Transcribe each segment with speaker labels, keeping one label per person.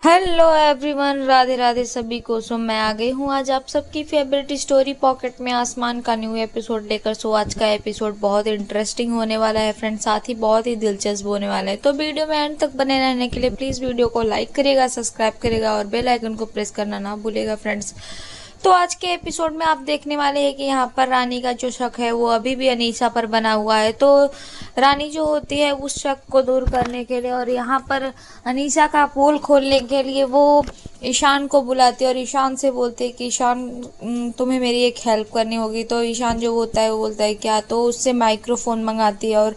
Speaker 1: Hello everyone, Radhe Radhe सभी को। मैं आ गई हूँ आज आप सबकी फेवरेट स्टोरी पॉकेट में आसमान का न्यू एपिसोड लेकर। आज का एपिसोड बहुत इंटरेस्टिंग होने वाला है फ्रेंड्स, साथ ही बहुत ही दिलचस्प होने वाला है। तो वीडियो में एंड तक बने रहने के लिए प्लीज़ वीडियो को लाइक करेगा, सब्सक्राइब करेगा और बेल आइकन को प्रेस करना ना भूलेगा फ्रेंड्स। तो आज के एपिसोड में आप देखने वाले हैं कि यहाँ पर रानी का जो शक है वो अभी भी अनीसा पर बना हुआ है। तो रानी जो होती है उस शक को दूर करने के लिए और यहाँ पर अनीसा का पोल खोलने के लिए वो ईशान को बुलाती है और ईशान से बोलती है कि ईशान, तुम्हें मेरी एक हेल्प करनी होगी। तो ईशान जो होता है वो बोलता है क्या, तो उससे माइक्रोफोन मंगाती है और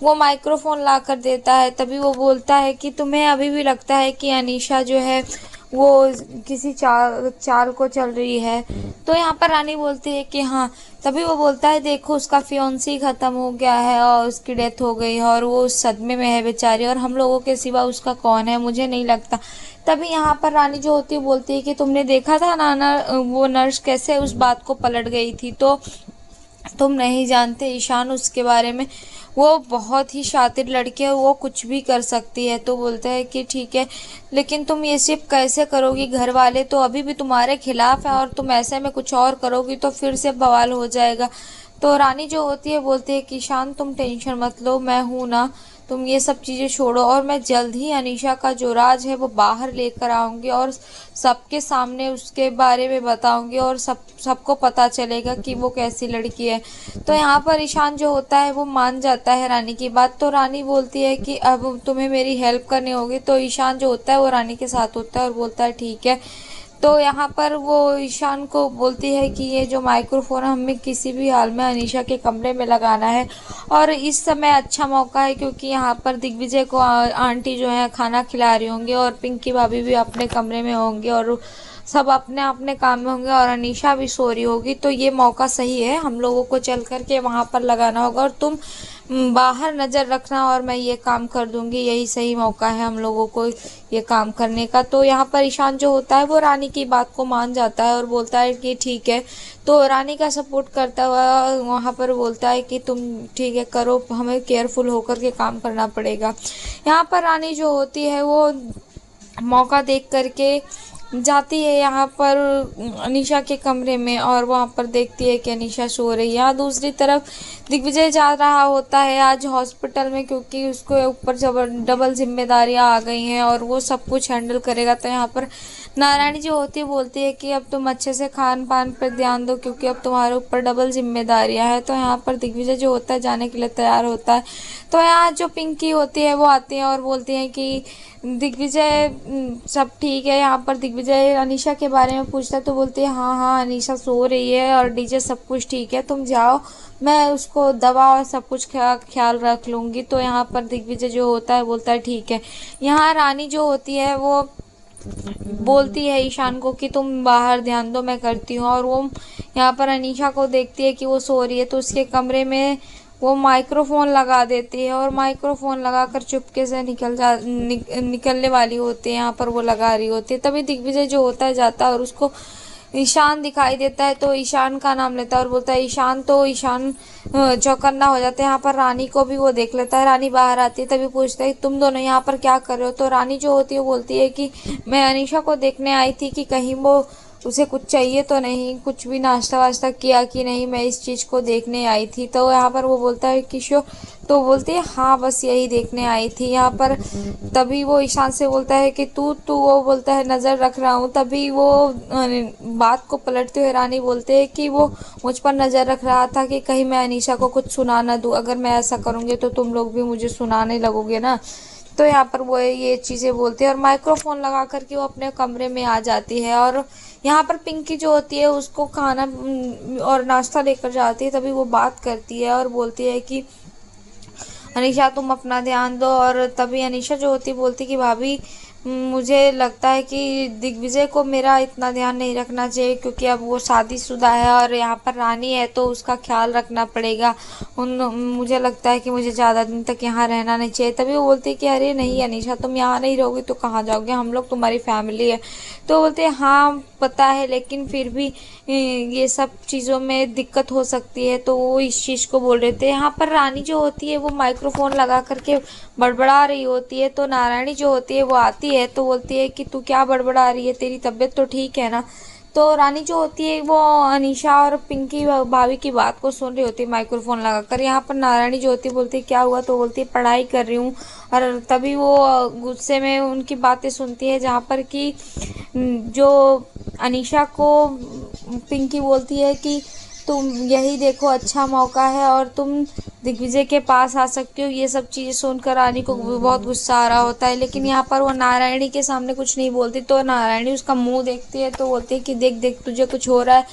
Speaker 1: वो माइक्रोफोन ला कर देता है। तभी वो बोलता है कि तुम्हें अभी भी लगता है कि अनीशा जो है वो किसी चाल को चल रही है। तो यहाँ पर रानी बोलती है कि हाँ। तभी वो बोलता है देखो उसका फियोन्सी खत्म हो गया है और उसकी डेथ हो गई है और वो सदमे में है बेचारी, और हम लोगों के सिवा उसका कौन है, मुझे नहीं लगता। तभी यहाँ पर रानी जो होती है बोलती है कि तुमने देखा था नाना, वो नर्स कैसे उस बात को पलट गई थी। तो तुम नहीं जानते ईशान उसके बारे में, वो बहुत ही शातिर लड़की है, वो कुछ भी कर सकती है। तो बोलता है कि ठीक है, लेकिन तुम ये सब कैसे करोगी, घर वाले तो अभी भी तुम्हारे खिलाफ है और तुम ऐसे में कुछ और करोगी तो फिर से बवाल हो जाएगा। तो रानी जो होती है बोलती है कि ईशान तुम टेंशन मत लो, मैं हूं ना, तुम ये सब चीज़ें छोड़ो और मैं जल्द ही अनीशा का जो राज है वो बाहर लेकर आऊंगी और सबके सामने उसके बारे में बताऊंगी और सबको पता चलेगा कि वो कैसी लड़की है। तो यहाँ पर ईशान जो होता है वो मान जाता है रानी की बात। तो रानी बोलती है कि अब तुम्हें मेरी हेल्प करनी होगी। तो ईशान जो होता है वो रानी के साथ होता है और बोलता है ठीक है। तो यहाँ पर वो ईशान को बोलती है कि ये जो माइक्रोफोन हमें किसी भी हाल में अनीशा के कमरे में लगाना है और इस समय अच्छा मौका है क्योंकि यहाँ पर दिग्विजय को आंटी जो है खाना खिला रही होंगी और पिंकी भाभी भी अपने कमरे में होंगे और सब अपने अपने काम में होंगे और अनीशा भी सो रही होगी। तो ये मौका सही है, हम लोगों को चल करके वहाँ पर लगाना होगा और तुम बाहर नज़र रखना और मैं ये काम कर दूंगी, यही सही मौका है हम लोगों को ये काम करने का। तो यहाँ पर ईशान जो होता है वो रानी की बात को मान जाता है और बोलता है कि ठीक है। तो रानी का सपोर्ट करता हुआ वहाँ पर बोलता है कि तुम ठीक है करो, हमें केयरफुल होकर के काम करना पड़ेगा। यहाँ पर रानी जो होती है वो मौका देख करके जाती है यहाँ पर अनीशा के कमरे में और वहाँ पर देखती है कि अनीशा सो रही है। यहाँ दूसरी तरफ दिग्विजय जा रहा होता है आज हॉस्पिटल में क्योंकि उसको ऊपर डबल जिम्मेदारियाँ आ गई हैं और वो सब कुछ हैंडल करेगा। तो यहाँ पर नारायणी जो होती है बोलती है कि अब तुम अच्छे से खान पान पर ध्यान दो क्योंकि अब तुम्हारे ऊपर डबल जिम्मेदारियां हैं। तो यहाँ पर दिग्विजय जो होता है जाने के लिए तैयार होता है। तो यहाँ जो पिंकी होती है वो आती है और बोलती है कि दिग्विजय सब ठीक है। यहाँ पर दिग्विजय अनीशा के बारे में पूछता है तो बोलती है हाँ हाँ अनीशा सो रही है और डीजे सब कुछ ठीक है, तुम जाओ, मैं उसको दवा और सब कुछ ख्याल रख लूँगी। तो यहाँ पर दिग्विजय जो होता है बोलता है ठीक है। यहाँ रानी जो होती है वो बोलती है ईशान को कि तुम बाहर ध्यान दो, मैं करती हूँ। और वो यहाँ पर अनीशा को देखती है कि वो सो रही है तो उसके कमरे में वो माइक्रोफोन लगा देती है और माइक्रोफोन लगाकर चुपके से निकलने वाली होती है। यहाँ पर वो लगा रही होती है। तभी दिग्विजय जो होता है जाता है और उसको ईशान दिखाई देता है तो ईशान का नाम लेता है और बोलता है ईशान। तो ईशान चौकन्ना हो जाता है। यहाँ पर रानी को भी वो देख लेता है। रानी बाहर आती है तभी पूछता है तुम दोनों यहाँ पर क्या कर रहे हो। तो रानी जो होती है वो बोलती है कि मैं अनीशा को देखने आई थी कि कहीं वो उसे कुछ चाहिए तो नहीं, कुछ भी नाश्ता वाश्ता किया कि नहीं, मैं इस चीज़ को देखने आई थी। तो यहाँ पर वो बोलता है किशोर, तो बोलती है हाँ बस यही देखने आई थी। यहाँ पर तभी वो ईशान से बोलता है कि तू वो बोलता है नज़र रख रहा हूँ। तभी वो बात को पलटते हुए रानी बोलते हैं कि वो मुझ पर नज़र रख रहा था कि कहीं मैं अनीशा को कुछ सुना ना दूँ, अगर मैं ऐसा करूँगी तो तुम लोग भी मुझे सुनाने लगोगे ना। तो यहाँ पर वो ये चीज़ें बोलती है और माइक्रोफोन लगा करके वो अपने कमरे में आ जाती है। और यहाँ पर पिंकी जो होती है उसको खाना और नाश्ता लेकर जाती है। तभी वो बात करती है और बोलती है कि अनीशा तुम अपना ध्यान दो। और तभी अनीशा जो होती बोलती कि भाभी मुझे लगता है कि दिग्विजय को मेरा इतना ध्यान नहीं रखना चाहिए क्योंकि अब वो शादीशुदा है और यहाँ पर रानी है तो उसका ख्याल रखना पड़ेगा। मुझे लगता है कि मुझे ज़्यादा दिन तक यहाँ रहना नहीं चाहिए। तभी वो बोलती है कि अरे नहीं अनीशा, तुम यहाँ नहीं रहोगी तो कहाँ जाओगे, हम लोग तुम्हारी फैमिली है। तो बोलते हैं हाँ पता है, लेकिन फिर भी ये सब चीज़ों में दिक्कत हो सकती है। तो वो इस चीज़ को बोल रहे थे। यहाँ पर रानी जो होती है वो माइक्रोफोन लगा करके बड़बड़ा रही होती है। तो नारायणी जो होती है वो आती होती है तो बोलती है कि तू क्या बड़बड़ा रही है, तेरी तबीयत तो ठीक है ना। तो रानी जो होती है वो अनीशा और पिंकी भाभी की बात को सुन रही होती है माइक्रोफोन लगाकर। यहाँ पर नारायणी जो होती है बोलती है क्या हुआ, तो बोलती है पढ़ाई कर रही हूँ। और तभी वो गुस्से में उनकी बातें सुनती है, जहाँ पर कि जो अनीशा को पिंकी बोलती है कि तुम यही देखो अच्छा मौका है और तुम दिग्विजय के पास आ सकती हो। ये सब चीज़ें सुनकर रानी को बहुत गुस्सा आ रहा होता है, लेकिन यहाँ पर वो नारायणी के सामने कुछ नहीं बोलती। तो नारायणी उसका मुंह देखती है तो बोलती है कि देख देख तुझे कुछ हो रहा है।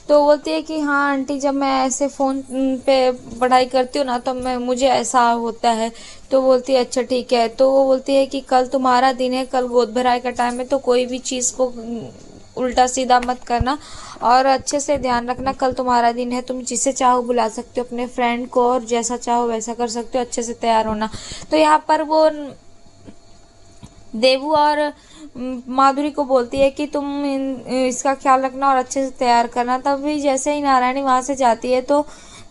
Speaker 1: तो बोलती है कि हाँ आंटी, जब मैं ऐसे फ़ोन पे पढ़ाई करती हूँ ना तो मुझे ऐसा होता है। तो बोलती है अच्छा ठीक है। तो वो बोलती है कि कल तुम्हारा दिन है, कल गोद भराई का टाइम है, तो कोई भी चीज़ को उल्टा सीधा मत करना और अच्छे से ध्यान रखना। कल तुम्हारा दिन है, तुम जिसे चाहो बुला सकते हो अपने फ्रेंड को और जैसा चाहो वैसा कर सकते हो, अच्छे से तैयार होना। तो यहाँ पर वो देवू और माधुरी को बोलती है कि तुम इसका ख्याल रखना और अच्छे से तैयार करना। तभी जैसे ही नारायणी वहाँ से जाती है तो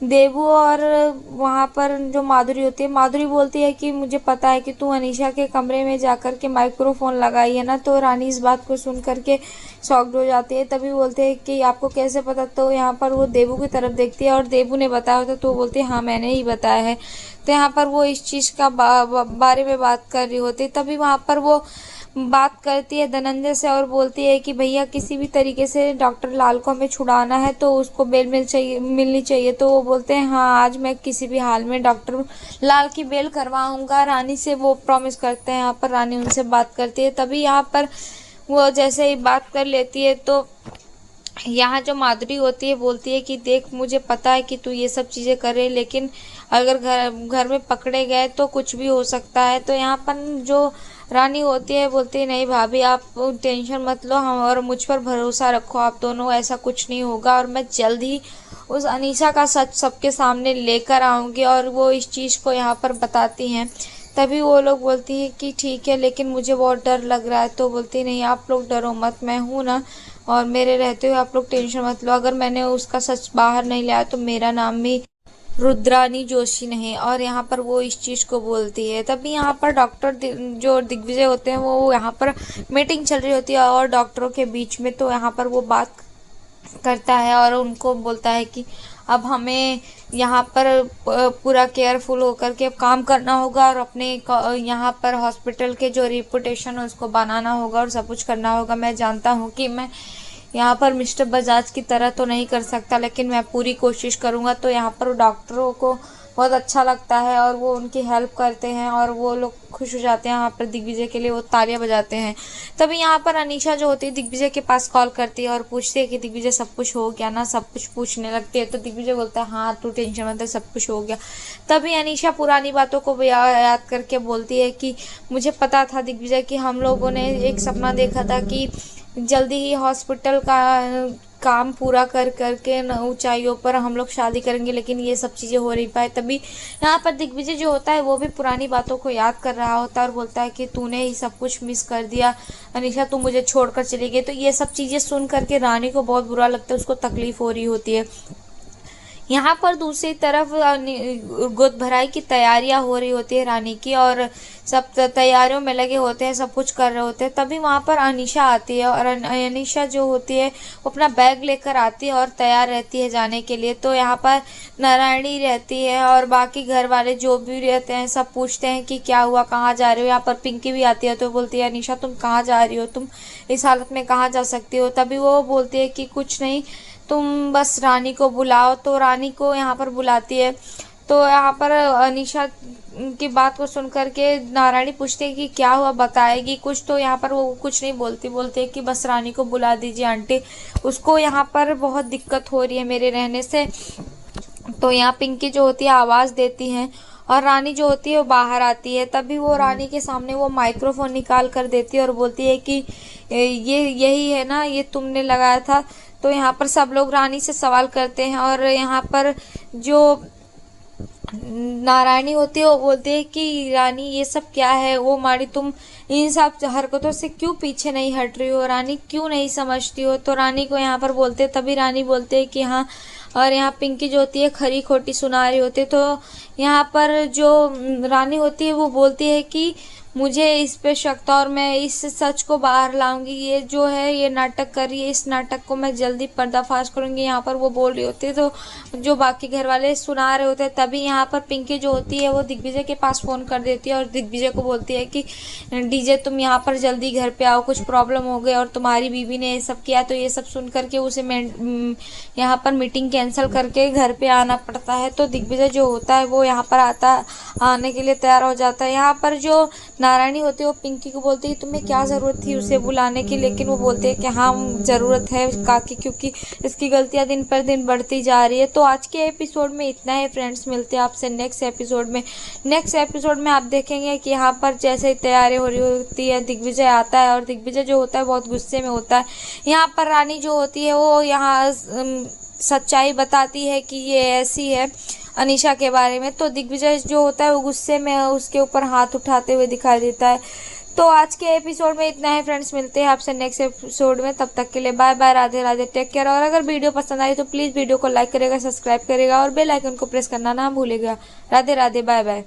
Speaker 1: देवू और वहाँ पर जो माधुरी होती है, माधुरी बोलती है कि मुझे पता है कि तू अनीशा के कमरे में जाकर के माइक्रोफोन लगाई है ना। तो रानी इस बात को सुन करके शॉक्ड हो जाती है। तभी बोलते हैं कि आपको कैसे पता। तो यहाँ पर वो देवू की तरफ देखती है और देवू ने बताया होता तो वो बोलती है हाँ मैंने ही बताया है। तो यहाँ पर वो इस चीज़ का बारे में बात कर रही होती है। तभी वहाँ पर वो बात करती है धनंजय से और बोलती है कि भैया किसी भी तरीके से डॉक्टर लाल को हमें छुड़ाना है तो उसको बेल मिलनी चाहिए। तो वो बोलते हैं हाँ आज मैं किसी भी हाल में डॉक्टर लाल की बेल करवाऊंगा। रानी से वो प्रॉमिस करते हैं। यहाँ पर रानी उनसे बात करती है। तभी यहाँ पर वो जैसे ही बात कर लेती है तो यहाँ जो माधुरी होती है बोलती है कि देख मुझे पता है कि तू ये सब चीज़ें करे, लेकिन अगर घर में पकड़े गए तो कुछ भी हो सकता है। तो यहाँ पर जो रानी होती है बोलती है नहीं भाभी आप टेंशन मत लो, हम और मुझ पर भरोसा रखो आप दोनों, ऐसा कुछ नहीं होगा और मैं जल्द ही उस अनीशा का सच सबके सामने लेकर आऊँगी। और वो इस चीज़ को यहाँ पर बताती हैं। तभी वो लोग बोलती हैं कि ठीक है लेकिन मुझे बहुत डर लग रहा है। तो बोलती नहीं आप लोग डरो मत, मैं हूँ ना और मेरे रहते हुए आप लोग टेंशन मत लो। अगर मैंने उसका सच बाहर नहीं लाया तो मेरा नाम भी रुद्रानी जोशी नहीं। और यहाँ पर वो इस चीज़ को बोलती है। तभी यहाँ पर डॉक्टर जो दिग्विजय होते हैं वो यहाँ पर मीटिंग चल रही होती है और डॉक्टरों के बीच में। तो यहाँ पर वो बात करता है और उनको बोलता है कि अब हमें यहाँ पर पूरा केयरफुल होकर के काम करना होगा और अपने यहाँ पर हॉस्पिटल के जो रिपुटेशन है उसको बनाना होगा और सब कुछ करना होगा। मैं जानता हूँ कि मैं यहाँ पर मिस्टर बजाज की तरह तो नहीं कर सकता, लेकिन मैं पूरी कोशिश करूँगा। तो यहाँ पर डॉक्टरों को बहुत अच्छा लगता है और वो उनकी हेल्प करते हैं और वो लोग खुश हो जाते हैं। यहाँ पर दिग्विजय के लिए वो तालियां बजाते हैं। तभी यहाँ पर अनीशा जो होती है दिग्विजय के पास कॉल करती है और पूछती है कि दिग्विजय सब कुछ हो गया ना, सब कुछ पूछने लगती है। तो दिग्विजय बोलता है हाँ तू टेंशन मत ले, सब कुछ हो गया। तभी अनीशा पुरानी बातों को याद करके बोलती है कि मुझे पता था दिग्विजय कि हम लोगों ने एक सपना देखा था कि जल्दी ही हॉस्पिटल का काम पूरा कर करके ऊंचाइयों पर हम लोग शादी करेंगे, लेकिन ये सब चीज़ें हो नहीं पाए। तभी यहाँ पर दिग्विजय जो होता है वो भी पुरानी बातों को याद कर रहा होता है और बोलता है कि तूने ही सब कुछ मिस कर दिया अनीशा, तू मुझे छोड़कर चली गई। तो ये सब चीज़ें सुन करके रानी को बहुत बुरा लगता है, उसको तकलीफ हो रही होती है। यहाँ पर दूसरी तरफ गोद भराई की तैयारियां हो रही होती है रानी की और सब तैयारियों में लगे होते हैं, सब कुछ कर रहे होते हैं। तभी वहाँ पर अनीशा आती है और अनीशा जो होती है वो अपना बैग लेकर आती है और तैयार रहती है जाने के लिए। तो यहाँ पर नारायणी रहती है और बाकी घर वाले जो भी रहते हैं सब पूछते हैं कि क्या हुआ, कहाँ जा रहे हो। यहाँ पर पिंकी भी आती है तो बोलती है अनीशा तुम कहाँ जा रही हो, तुम इस हालत में कहाँ जा सकती हो। तभी वो बोलती है कि कुछ नहीं, तुम बस रानी को बुलाओ। तो रानी को यहाँ पर बुलाती है। तो यहाँ पर अनीशा की बात को सुन करके नारायणी पूछती है कि क्या हुआ, बताएगी कुछ। तो यहाँ पर वो कुछ नहीं बोलती है कि बस रानी को बुला दीजिए आंटी, उसको यहाँ पर बहुत दिक्कत हो रही है मेरे रहने से। तो यहाँ पिंकी जो होती है आवाज़ देती है और रानी जो होती है वो बाहर आती है। तभी वो रानी के सामने वो माइक्रोफोन निकाल कर देती है और बोलती है कि ये यही है ना, ये तुमने लगाया था। तो यहाँ पर सब लोग रानी से सवाल करते हैं और यहाँ पर जो नारायणी होती है वो बोलती है कि रानी ये सब क्या है, वो माड़ी तुम इन सब हरकतों से क्यों पीछे नहीं हट रही हो, रानी क्यों नहीं समझती हो। तो रानी को यहाँ पर बोलते, तभी रानी बोलते है कि हाँ। और यहाँ पिंकी जो होती है खरी खोटी सुना रही होती है। तो यहाँ पर जो रानी होती है वो बोलती है कि मुझे इस पे शक था और मैं इस सच को बाहर लाऊंगी। ये जो है ये नाटक कर रही है, इस नाटक को मैं जल्दी पर्दाफाश करूंगी। यहाँ पर वो बोल रही होती है तो जो बाकी घर वाले सुना रहे होते हैं, तभी यहाँ पर पिंकी जो होती है वो दिग्विजय के पास फ़ोन कर देती है और दिग्विजय को बोलती है कि डीजे तुम यहाँ पर जल्दी घर पे आओ, कुछ प्रॉब्लम हो गई और तुम्हारी बीवी ने ये सब किया। तो ये सब सुन करके उसे यहाँ पर मीटिंग कैंसिल करके घर पे आना पड़ता है। तो दिग्विजय जो होता है वो यहाँ पर आने के लिए तैयार हो जाता है। यहाँ पर जो नारायणी होती है वो पिंकी को बोलती है तुम्हें क्या ज़रूरत थी उसे बुलाने की, लेकिन वो बोलते हैं कि हाँ ज़रूरत है काकी, क्योंकि इसकी गलतियाँ दिन पर दिन बढ़ती जा रही है। तो आज के एपिसोड में इतना है फ्रेंड्स, मिलते हैं आपसे नेक्स्ट एपिसोड में। नेक्स्ट एपिसोड में आप देखेंगे कि यहाँ पर जैसे ही तैयारी हो रही होती है, दिग्विजय आता है और दिग्विजय जो होता है बहुत गुस्से में होता है। यहाँ पर रानी जो होती है वो यहाँ सच्चाई बताती है कि ये ऐसी है अनीशा के बारे में। तो दिग्विजय जो होता है वो गुस्से में उसके ऊपर हाथ उठाते हुए दिखाई देता है। तो आज के एपिसोड में इतना है फ्रेंड्स, मिलते हैं आपसे नेक्स्ट एपिसोड में। तब तक के लिए bye bye, Radhe Radhe, take care. और अगर वीडियो पसंद आई तो प्लीज़ वीडियो को लाइक करेगा, सब्सक्राइब करेगा और बेल आइकन को प्रेस करना ना भूलेगा। Radhe Radhe, bye bye.